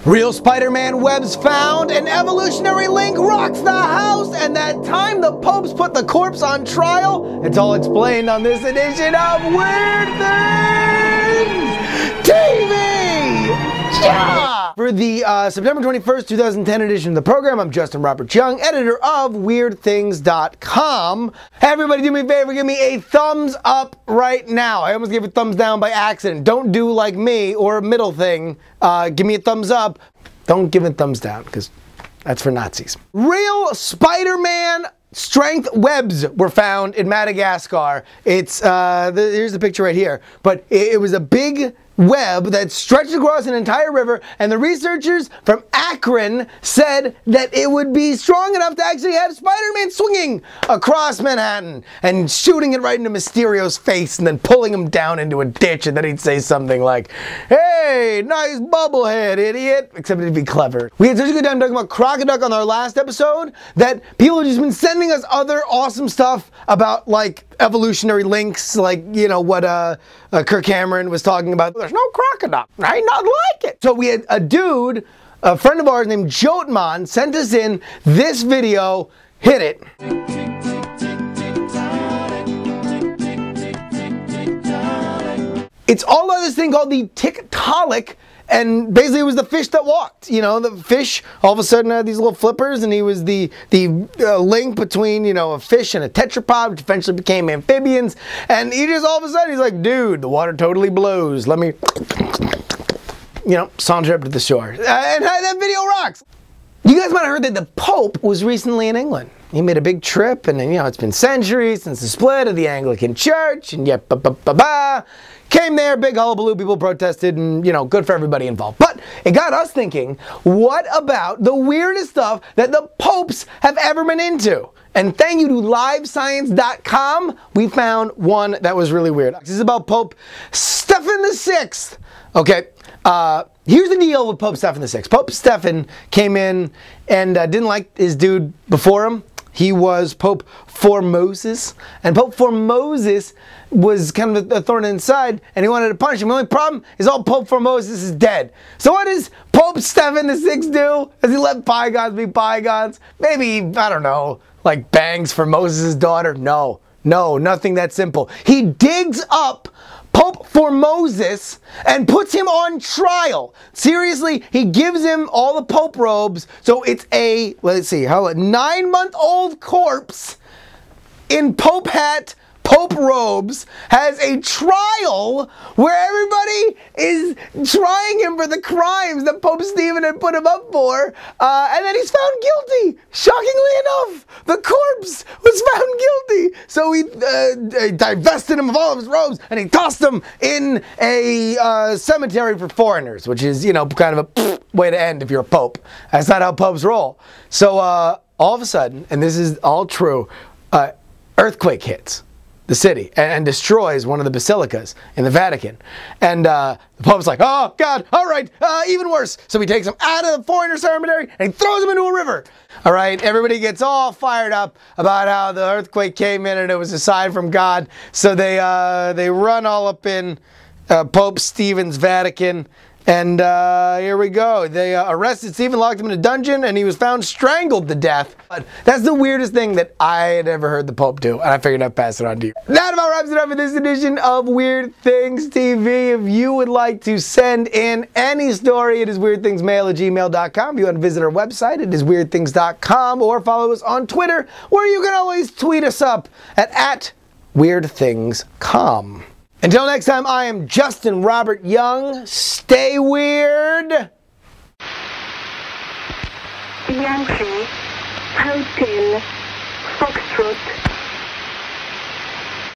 Real Spider-Man webs found, an evolutionary link rocks the house, and that time the popes put the corpse on trial. It's all explained on this edition of Weird Things TV! Yeah! For the September 21st, 2010 edition of the program, I'm Justin Robert Young, editor of WeirdThings.com. Hey everybody, do me a favor, give me a thumbs up right now. I almost gave a thumbs down by accident. Don't do like me or a middle thing. Give me a thumbs up. Don't give it a thumbs down, because that's for Nazis. Real Spider-Man strength webs were found in Madagascar. It's, here's the picture right here. But it was a big web that stretched across an entire river, and the researchers from Akron said that it would be strong enough to actually have Spider-Man swinging across Manhattan and shooting it right into Mysterio's face and then pulling him down into a ditch, and then he'd say something like, "Hey, nice bubblehead, idiot," except it'd be clever. We had such a good time talking about Crocoduck on our last episode that people have just been sending us other awesome stuff about, like, evolutionary links, like, you know, what Kirk Cameron was talking about. There's no Crocoduck. I not like it. So we had a dude, a friend of ours named Jotman, sent us in this video. Hit it. It's all about this thing called the Tiktaalik, and basically it was the fish that walked. You know, the fish all of a sudden had these little flippers, and he was the link between, you know, a fish and a tetrapod, which eventually became amphibians. And he just all of a sudden, he's like, dude, the water totally blows. Let me, you know, saunter up to the shore. And that video rocks. You guys might have heard that the Pope was recently in England. He made a big trip, and then, you know, it's been centuries since the split of the Anglican Church, and yet, came there, big hullabaloo, people protested, and, you know, good for everybody involved. But it got us thinking, what about the weirdest stuff that the popes have ever been into? And thank you to livescience.com, we found one that was really weird. This is about Pope Stephen VI. Okay, here's the deal with Pope Stephen VI. Pope Stephen came in and didn't like his dude before him. He was Pope Formosus, and Pope Formosus was kind of a thorn in his side, and he wanted to punish him. The only problem is all Pope Formosus is dead. So what does Pope Stephen VI do? Does he let bygones be bygones? Maybe, I don't know, like bangs Formosus' daughter? No, nothing that simple. He digs up Pope Formosus and puts him on trial. Seriously, he gives him all the Pope robes, so it's a, let's see, how a 9-month-old corpse in Pope hat, Pope robes, has a trial where everybody is trying him for the crimes that Pope Stephen had put him up for, and then he's found guilty. Shockingly enough, the corpse was found guilty. So he divested him of all of his robes, and he tossed them in a cemetery for foreigners, which is, you know, kind of a way to end if you're a pope. That's not how popes roll. So all of a sudden, and this is all true, earthquake hits the city and destroys one of the basilicas in the Vatican. And the Pope's like, oh God, all right, even worse. So he takes him out of the foreigner cemetery and he throws him into a river. All right, everybody gets all fired up about how the earthquake came in and it was a sign from God. So they run all up in Pope Stephen's Vatican. And here we go. They arrested Stephen, locked him in a dungeon, and he was found strangled to death. But that's the weirdest thing that I had ever heard the Pope do, and I figured I'd pass it on to you. That about wraps it up for this edition of Weird Things TV. If you would like to send in any story, it is weirdthingsmail@gmail.com. If you want to visit our website, it is weirdthings.com, or follow us on Twitter, where you can always tweet us up at weirdthingscom. Until next time, I am Justin Robert Young. Stay weird. Yankee, Hotel, Foxtrot.